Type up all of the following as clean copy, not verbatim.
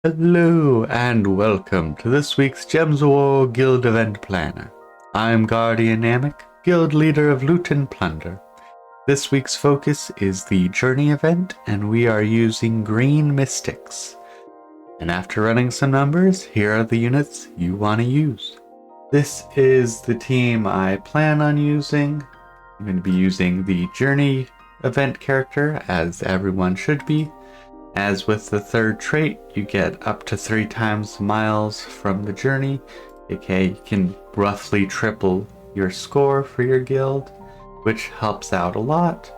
Hello and welcome to this week's Gems of War Guild Event Planner. I'm Guardian Namek, Guild Leader of Loot and Plunder. This week's focus is the Journey event, and we are using Green Mystics. And after running some numbers, here are the units you want to use. This is the team I plan on using. I'm going to be using the Journey event character, as everyone should be. As with the third trait, you get up to 3 times miles from the journey, aka you can roughly triple your score for your guild, which helps out a lot.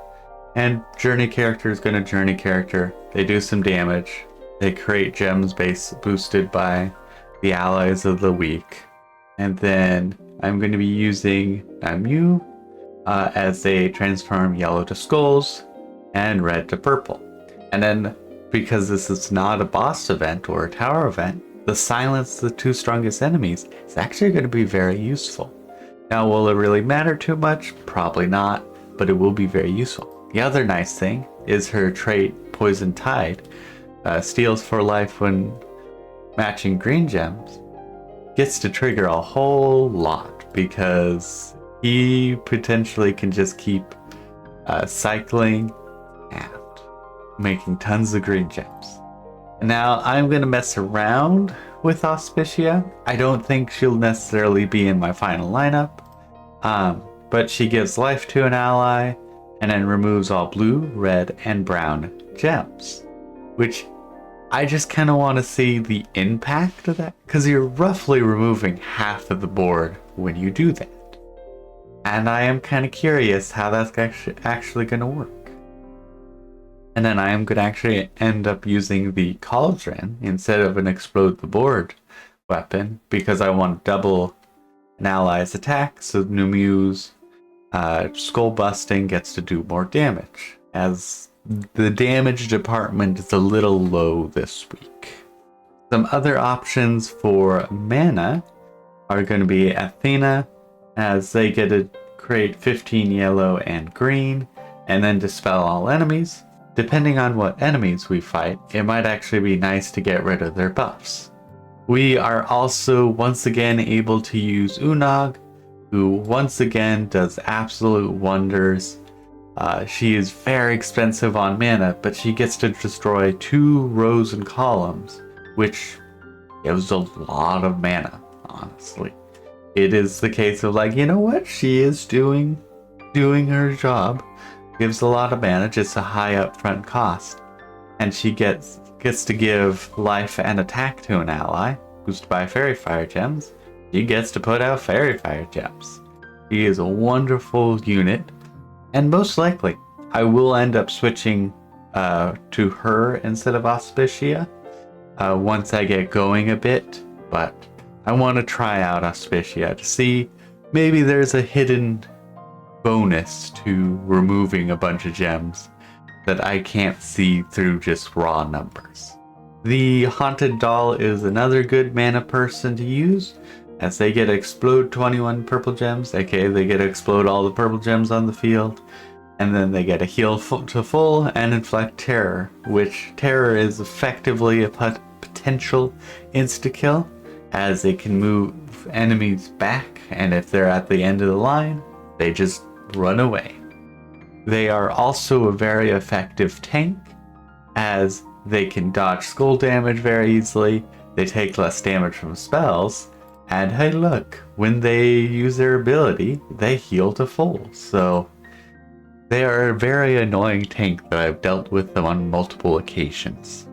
And journey character is going to journey character. They do some damage. They create gems boosted by the allies of the week. And then I'm going to be using Namu as they transform yellow to skulls and red to purple. And then because this is not a boss event or a tower event, the silence the 2 strongest enemies is actually going to be very useful. Now, will it really matter too much? Probably not, but it will be very useful. The other nice thing is her trait, Poison Tide, steals for life when matching green gems, gets to trigger a whole lot because he potentially can just keep cycling and making tons of green gems. Now I'm going to mess around with Auspicia. I don't think she'll necessarily be in my final lineup, but she gives life to an ally and then removes all blue, red, and brown gems, which I just kind of want to see the impact of that, because you're roughly removing half of the board when you do that. And I am kind of curious how that's actually going to work. And then I am going to actually end up using the Cauldron instead of an Explode the Board weapon, because I want to double an ally's attack, so Numu's skull busting gets to do more damage, as the damage department is a little low this week. Some other options for mana are going to be Athena, as they get to create 15 yellow and green, and then dispel all enemies. Depending on what enemies we fight, it might actually be nice to get rid of their buffs. We are also once again able to use Unog, who once again does absolute wonders. She is very expensive on mana, but she gets to destroy 2 rows and columns, which gives a lot of mana, honestly. It is the case of like, you know what, she is doing her job. Gives a lot of mana, just a high upfront cost. And she gets to give life and attack to an ally, boosted by Fairy Fire Gems. She gets to put out Fairy Fire Gems. She is a wonderful unit, and most likely I will end up switching to her instead of Auspicia once I get going a bit, but I want to try out Auspicia to see maybe there's a hidden bonus to removing a bunch of gems that I can't see through just raw numbers. The Haunted Doll is another good mana person to use, as they get to explode 21 purple gems, aka they get to explode all the purple gems on the field, and then they get to heal to full and inflict terror, which terror is effectively a potential insta-kill, as they can move enemies back, and if they're at the end of the line, they just run away. They are also a very effective tank, as they can dodge skull damage very easily, they take less damage from spells, and hey look, when they use their ability, they heal to full, so they are a very annoying tank that I've dealt with them on multiple occasions.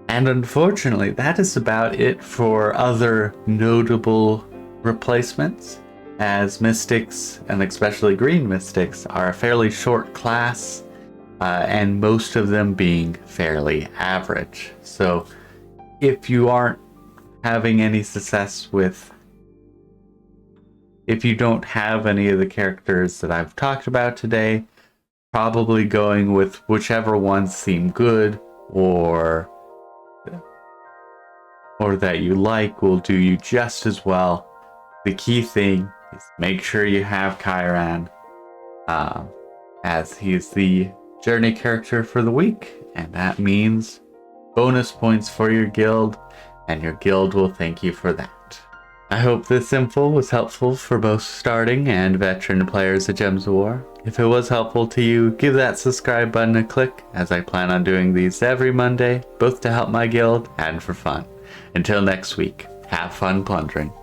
And unfortunately, that is about it for other notable replacements, as Mystics, and especially Green Mystics, are a fairly short class, and most of them being fairly average. So if you aren't having any success with, if you don't have any of the characters that I've talked about today, probably going with whichever ones seem good or that you like will do you just as well. The key thing is make sure you have Chiron, as he is the journey character for the week, and that means bonus points for your guild, and your guild will thank you for that. I hope this info was helpful for both starting and veteran players of Gems of War. If it was helpful to you, give that subscribe button a click, as I plan on doing these every Monday, both to help my guild and for fun. Until next week, have fun plundering.